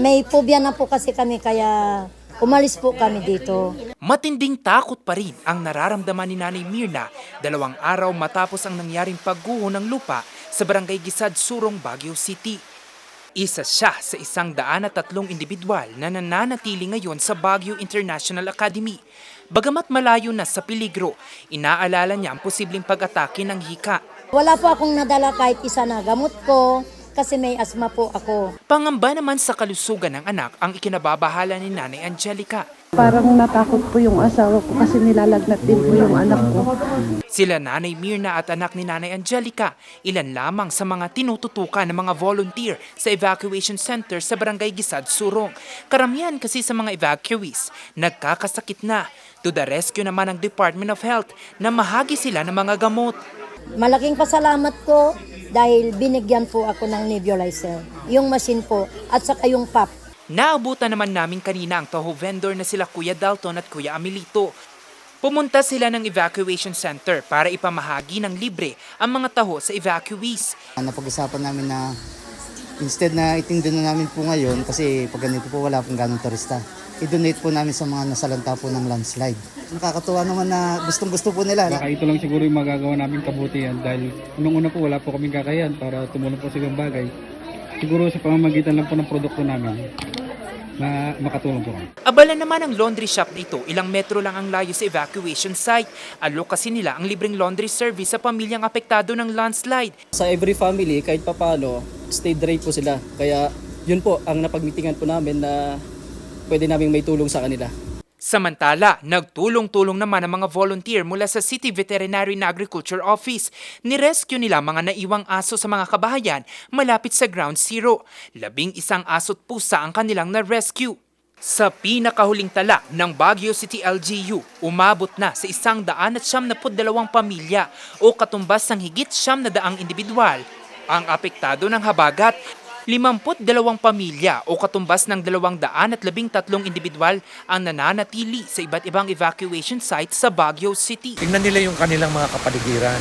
may phobia na po kasi kami kaya umalis po kami dito. Matinding takot pa rin ang nararamdaman ni Nanay Mirna 2 araw matapos ang nangyaring pagguho ng lupa sa Barangay Gisad, Surong, Baguio City. Isa siya sa 103 individual na nananatili ngayon sa Baguio International Academy. Bagamat malayo na sa peligro, inaalala niya ang posibleng pag-atake ng hika. Wala po akong nadala kahit isa na gamot ko kasi may asma po ako. Pangamba naman sa kalusugan ng anak ang ikinababahala ni Nanay Angelica. Parang natakot po yung asawa ko kasi nilalagnat din po yung anak ko. Sila Nanay Mirna at anak ni Nanay Angelica, ilan lamang sa mga tinututukan ng mga volunteer sa evacuation center sa Barangay Gisad, Surong. Karamihan kasi sa mga evacuees, nagkakasakit na. To the rescue naman ng Department of Health na mahagi sila ng mga gamot. Malaking pasalamat ko dahil binigyan po ako ng nebulizer, yung machine po at saka yung PAP. Naabutan naman namin kanina ang taho vendor na sila Kuya Dalton at Kuya Amelito. Pumunta sila ng evacuation center para ipamahagi ng libre ang mga taho sa evacuees. Napag-usapan namin na instead na itingdo na namin po ngayon kasi pag ganito po wala pong ganong turista. I-donate po namin sa mga nasalanta po ng landslide. Nakakatuwa naman na gustong-gusto po nila. Baka ito lang siguro yung magagawa namin kabutihan dahil unang-una po wala po kaming kakayahan para tumulong po sa ibang bagay. Siguro sa pamamagitan lang po ng produkto namin na makatulong po kami. Abala naman ang laundry shop dito, ilang metro lang ang layo sa evacuation site. Alok kasi nila ang libreng laundry service sa pamilyang apektado ng landslide. Sa every family, kahit papano, stay dry po sila. Kaya yun po ang napagmitingan po namin na pwede namin may tulong sa kanila. Samantala, nagtulong-tulong naman ang mga volunteer mula sa City Veterinary and Agriculture Office. Nirescue nila mga naiwang aso sa mga kabahayan malapit sa Ground Zero. 11 aso't pusa ang kanilang na-rescue. Sa pinakahuling tala ng Baguio City LGU, umabot na sa 172 pamilya o katumbas ng higit 900 individual ang apektado ng habagat. 52 pamilya o katumbas ng 213 individual ang nananatili sa iba't ibang evacuation sites sa Baguio City. Tingnan nila yung kanilang mga kapaligiran.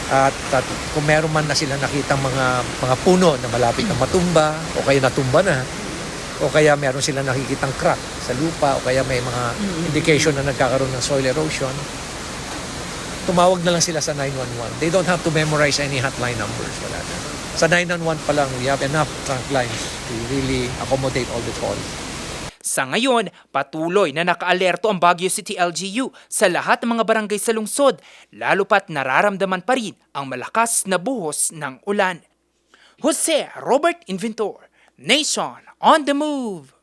At kung meron man na sila nakitang mga puno na malapit na matumba o kaya natumba na o kaya meron sila nakikitang crack sa lupa o kaya may mga indication na nagkakaroon ng soil erosion, tumawag na lang sila sa 911. They don't have to memorize any hotline numbers. Wala na. Sa 911 pa lang, we have enough trunk lines to really accommodate all the calls. Sa ngayon, patuloy na nakaalerto ang Baguio City LGU sa lahat ng mga barangay sa lungsod, lalo pat nararamdaman pa rin ang malakas na buhos ng ulan. Jose Robert Inventor, Nation on the Move!